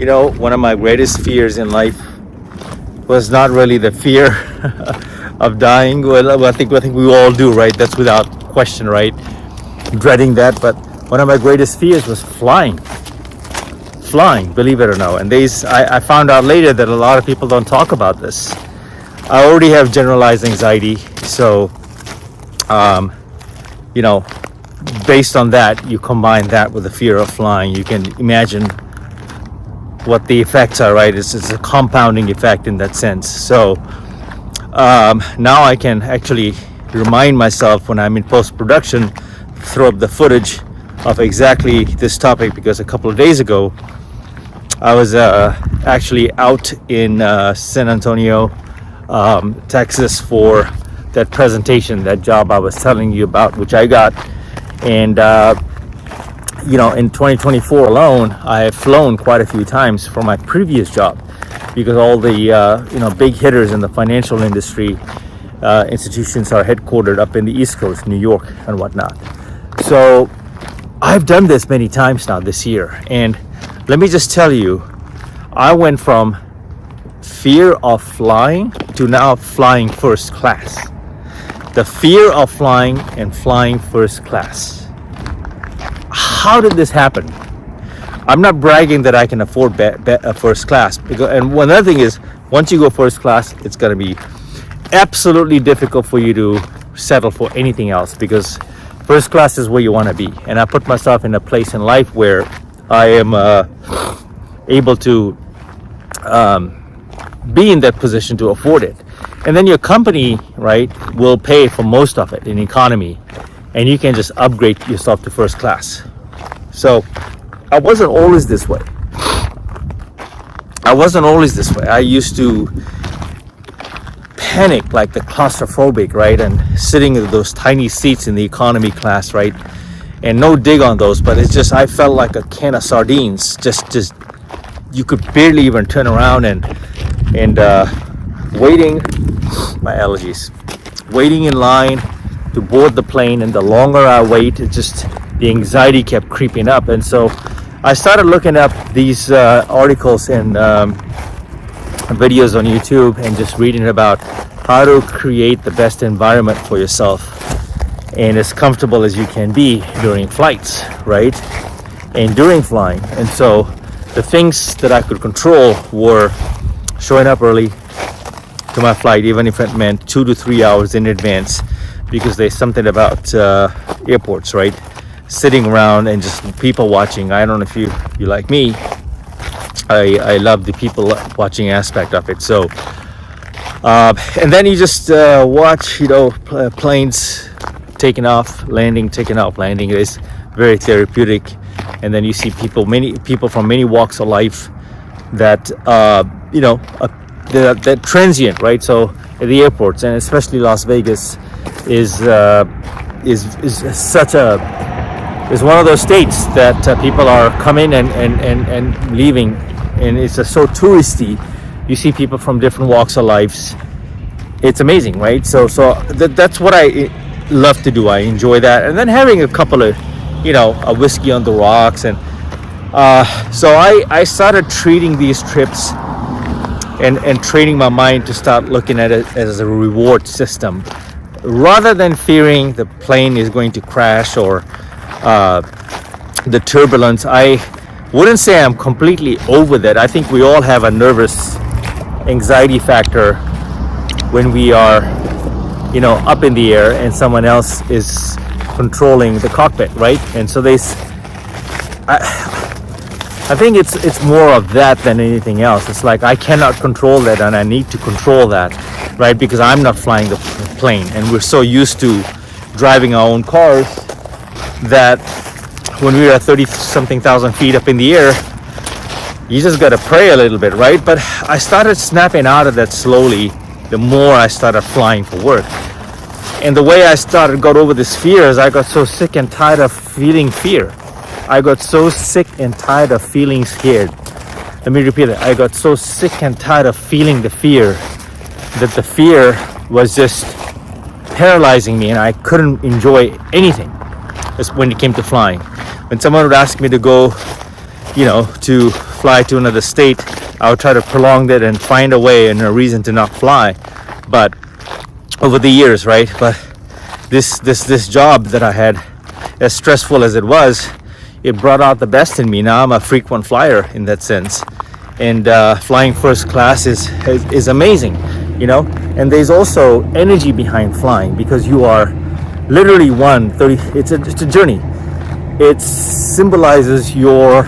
You know, one of my greatest fears in life was not really the fear of dying. Well, I think we all do, right? That's without question, right? Dreading that. But one of my greatest fears was flying. Flying, believe it or not. And I found out later that a lot of people don't talk about this. I already have generalized anxiety, so you know, based on that, you combine that with the fear of flying, you can imagine what the effects are, right? It's a compounding effect in that sense. So now I can actually remind myself when I'm in post-production, throw up the footage of exactly this topic, because a couple of days ago I was actually out in San Antonio, Texas for that presentation, that job I was telling you about, which I got. And you know, in 2024 alone, I have flown quite a few times for my previous job, because all the you know, big hitters in the financial industry institutions are headquartered up in the East Coast, New York and whatnot. So I've done this many times now this year, and let me just tell you, I went from fear of flying to now flying first class. The fear of flying and flying first class. How did this happen? I'm not bragging that I can afford first class, and one other thing is, once you go first class, it's going to be absolutely difficult for you to settle for anything else, because first class is where you want to be. And I put myself in a place in life where I am able to be in that position to afford it. And then your company, right, will pay for most of it in economy, and you can just upgrade yourself to first class. So I wasn't always this way. I used to panic like the claustrophobic, right? And sitting in those tiny seats in the economy class, right? And no dig on those, but it's just, I felt like a can of sardines. Just you could barely even turn around, and waiting, my allergies, waiting in line to board the plane. And the longer I wait, it just, the anxiety kept creeping up. And so I started looking up these articles and videos on YouTube, and just reading about how to create the best environment for yourself and as comfortable as you can be during flights, right? And during flying. And so the things that I could control were showing up early to my flight, even if it meant 2 to 3 hours in advance, because there's something about airports, right? Sitting around and just people watching. I don't know if you like me, I love the people watching aspect of it. So and then you just watch, you know, planes taking off, landing, taking off, landing. It's very therapeutic. And then you see many people from many walks of life that you know, that transient, right? So at the airports, and especially Las Vegas is such a, is one of those states that people are coming and leaving, and it's so touristy. You see people from different walks of lives. It's amazing, right? So that's what I love to do. I enjoy that. And then having a couple of, you know, a whiskey on the rocks. And so I started treating these trips and training my mind to start looking at it as a reward system, rather than fearing the plane is going to crash or the turbulence. I wouldn't say I'm completely over that. I think we all have a nervous anxiety factor when we are, you know, up in the air and someone else is controlling the cockpit, right? And so I think it's more of that than anything else. It's like I cannot control that, and I need to control that, right? Because I'm not flying the plane, and we're so used to driving our own cars that when we were at 30-something thousand feet up in the air, you just gotta pray a little bit, right? But I started snapping out of that slowly the more I started flying for work. And the way I got over this fear is I got so sick and tired of feeling fear. I got so sick and tired of feeling scared. Let me repeat it. I got so sick and tired of feeling the fear that the fear was just paralyzing me, and I couldn't enjoy anything when it came to flying. When someone would ask me to go, you know, to fly to another state, I would try to prolong that and find a way and a reason to not fly. But over the years, right? But this job that I had, as stressful as it was, it brought out the best in me. Now I'm a frequent flyer in that sense, and flying first class is amazing, you know. And there's also energy behind flying, because you are literally 1:30. It's a journey. It symbolizes your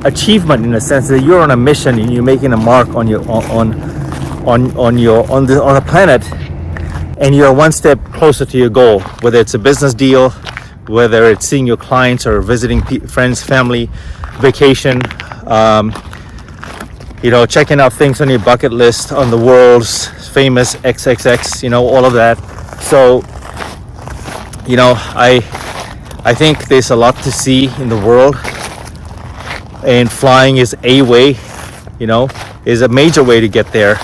achievement in a sense that you're on a mission and you're making a mark on your on the planet, and you're one step closer to your goal, whether it's a business deal, whether it's seeing your clients or visiting friends, family, vacation, you know, checking out things on your bucket list on the world's famous XXX, you know, all of that. So, you know, I think there's a lot to see in the world, and flying is a way, you know, is a major way to get there.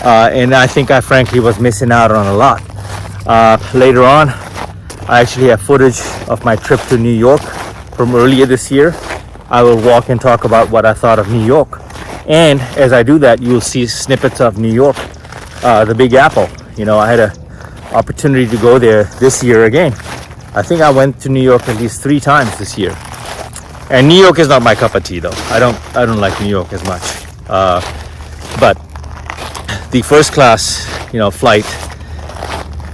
And I think I frankly was missing out on a lot. Later on, I actually have footage of my trip to New York from earlier this year. I will walk and talk about what I thought of New York. And as I do that, you'll see snippets of New York, the Big Apple. You know, I had an opportunity to go there this year again. I think I went to New York at least 3 times this year. And New York is not my cup of tea, though. I don't like New York as much. But the first class, you know, flight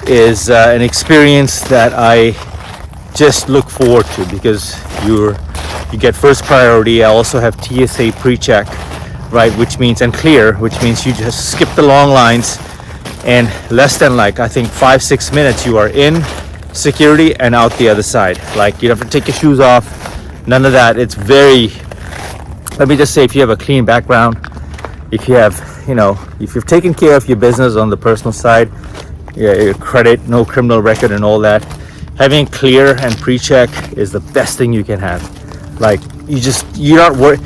is an experience that I just look forward to, because you get first priority. I also have TSA pre-check, right, which means, and clear, which means you just skip the long lines, and less than, like, I think 5-6 minutes you are in security and out the other side. Like, you don't have to take your shoes off, none of that. It's very, let me just say, if you have a clean background, if you have, you know, if you've taken care of your business on the personal side, yeah, your credit, no criminal record and all that, having clear and pre-check is the best thing you can have. Like, you're not worried.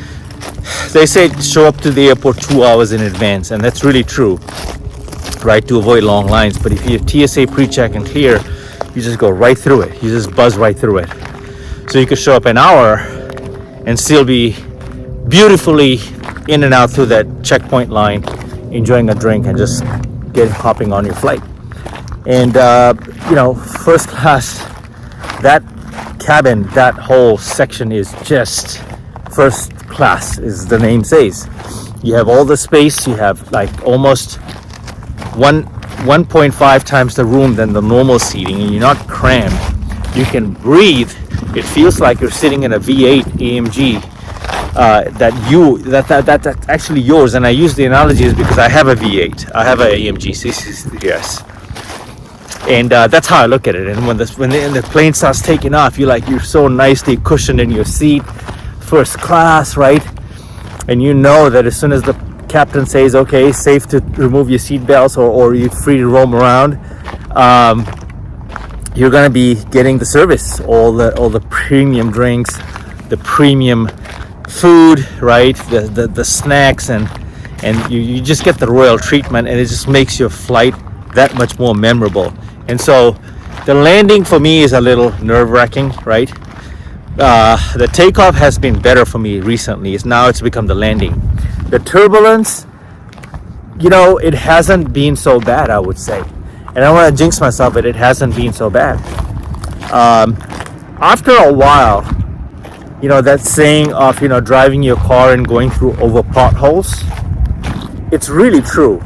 They say show up to the airport 2 hours in advance, and that's really true, right, to avoid long lines. But if you have TSA pre-check and clear, you just go right through it. You just buzz right through it. So you could show up an hour and still be beautifully in and out through that checkpoint line, enjoying a drink and just hopping on your flight. And you know, first class, that cabin, that whole section is just first class, as the name says. You have all the space. You have like almost 1.5 times the room than the normal seating, and you're not crammed. You can breathe. It feels like you're sitting in a V8 AMG that's actually yours. And I use the analogy is because I have a V8. I have an AMG CCS. And that's how I look at it. And when the plane starts taking off, you're so nicely cushioned in your seat, first class, right? And you know that as soon as the captain says, okay, safe to remove your seat belts, or you're free to roam around, you're gonna be getting the service, all the premium drinks, the premium food, right? The snacks, and you just get the royal treatment, and it just makes your flight that much more memorable. And so the landing for me is a little nerve-wracking, right? The takeoff has been better for me recently. It's become the landing. The turbulence, you know, it hasn't been so bad, I would say. And I don't want to jinx myself, but it hasn't been so bad. After a while, you know, that saying of, you know, driving your car and going through over potholes, it's really true.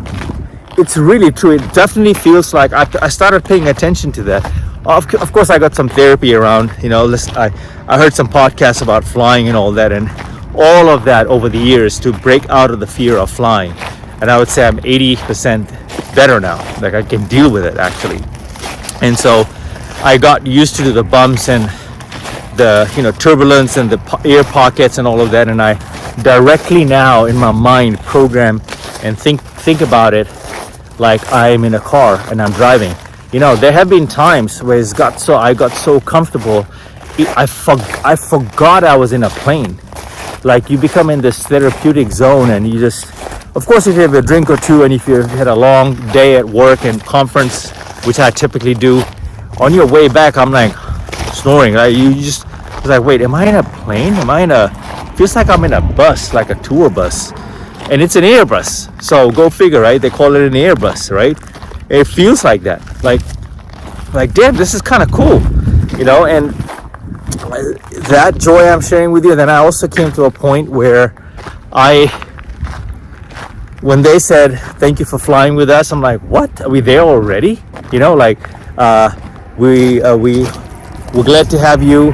It's really true. It definitely feels like I started paying attention to that. Of course, I got some therapy around, you know, I heard some podcasts about flying and all that, and all of that over the years to break out of the fear of flying. And I would say I'm 80% better now. Like, I can deal with it, actually. And so I got used to the bumps and the, you know, turbulence and the air pockets and all of that. And I directly now in my mind program and think about it like I'm in a car and I'm driving. You know, there have been times where I got so comfortable, I forgot I was in a plane. Like, you become in this therapeutic zone, and you just, of course, if you have a drink or two, and if you had a long day at work and conference, which I typically do, on your way back, I'm like snoring. Right? was like, wait, am I in a plane? Feels like I'm in a bus, like a tour bus. And it's an Airbus. So go figure, right? They call it an Airbus, right? It feels like that. Like damn, this is kind of cool, you know? And that joy I'm sharing with you. Then I also came to a point where when they said, thank you for flying with us, I'm like, what? Are we there already? You know, like, we're glad to have you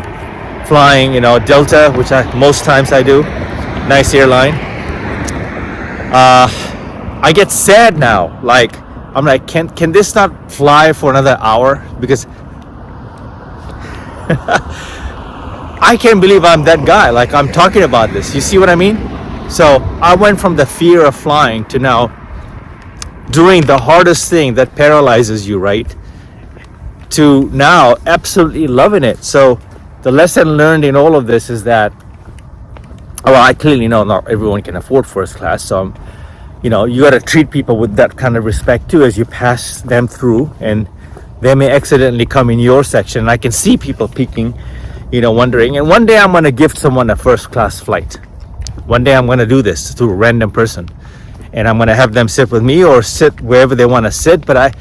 flying, you know, Delta, which most times I do. Nice airline. I get sad now. Like, I'm like, can this not fly for another hour? Because I can't believe I'm that guy. Like, I'm talking about this. You see what I mean? So I went from the fear of flying to now doing the hardest thing that paralyzes you, right? To now absolutely loving it. So the lesson learned in all of this is that, well, I clearly know not everyone can afford first class. So, you know, you got to treat people with that kind of respect too as you pass them through, and they may accidentally come in your section. And I can see people peeking, you know, wondering. And one day I'm going to gift someone a first class flight. One day I'm going to do this to a random person, and I'm going to have them sit with me or sit wherever they want to sit. But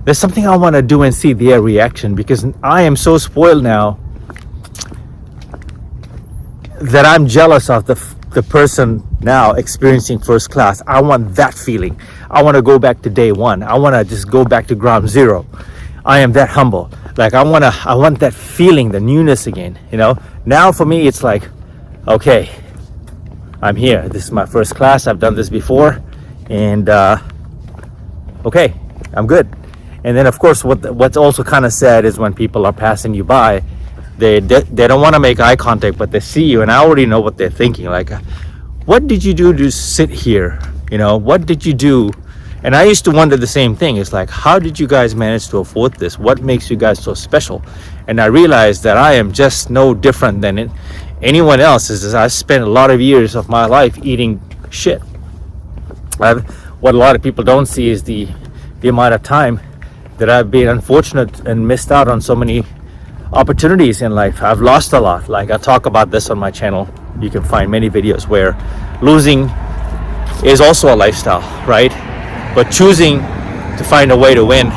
there's something I want to do and see their reaction, because I am so spoiled now that I'm jealous of the person now experiencing first class. I want that feeling. I want to go back to day one. I want to just go back to ground zero. I am that humble. Like, I want that feeling, the newness again, you know? Now for me, it's like, okay, I'm here. This is my first class. I've done this before, and okay, I'm good. And then, of course, what's also kind of sad is when people are passing you by, they don't want to make eye contact, but they see you, and I already know what they're thinking. Like, what did you do to sit here? You know, what did you do? And I used to wonder the same thing. It's like, how did you guys manage to afford this? What makes you guys so special? And I realized that I am just no different than anyone else. Is I spent a lot of years of my life eating shit. What a lot of people don't see is the amount of time that I've been unfortunate and missed out on so many opportunities in life. I've lost a lot. Like, I talk about this on my channel. You can find many videos where losing is also a lifestyle, right? But choosing to find a way to win,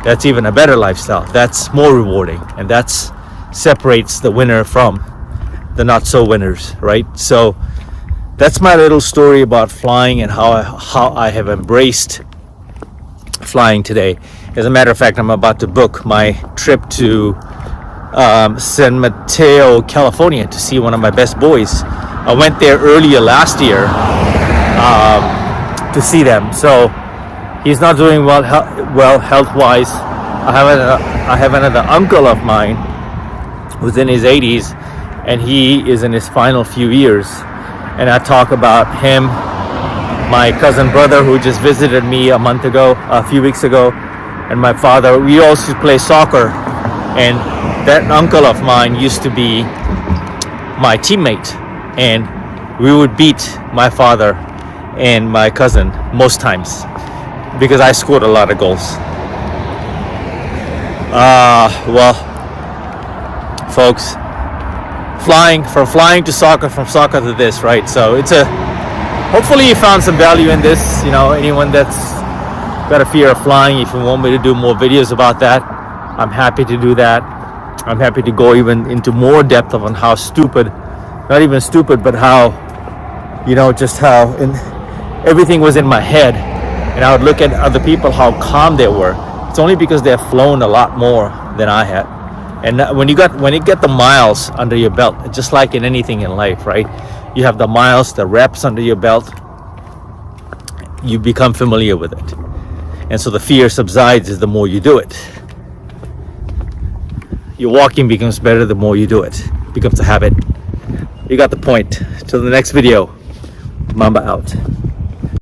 that's even a better lifestyle. That's more rewarding, and that's separates the winner from the not so winners, right? So that's my little story about flying and how I have embraced flying today. As a matter of fact, I'm about to book my trip to San Mateo, California, to see one of my best boys. I went there earlier last year to see them. So he's not doing well health-wise. I have another uncle of mine who's in his 80s, and he is in his final few years. And I talk about him, my cousin brother who just visited me a few weeks ago, and my father. We also play soccer, and that uncle of mine used to be my teammate, and we would beat my father and my cousin most times because I scored a lot of goals. Well, folks, from flying to soccer, from soccer to this, right? So hopefully you found some value in this. You know, anyone that's got a fear of flying, if you want me to do more videos about that, I'm happy to do that. I'm happy to go even into more depth on how stupid, not even stupid, but how, you know, just how everything was in my head. And I would look at other people, how calm they were. It's only because they've flown a lot more than I had. And when you get the miles under your belt, just like in anything in life, right? You have the miles, the reps under your belt, you become familiar with it. And so the fear subsides the more you do it. Your walking becomes better the more you do it. It becomes a habit. You got the point. Till the next video, Mamba out.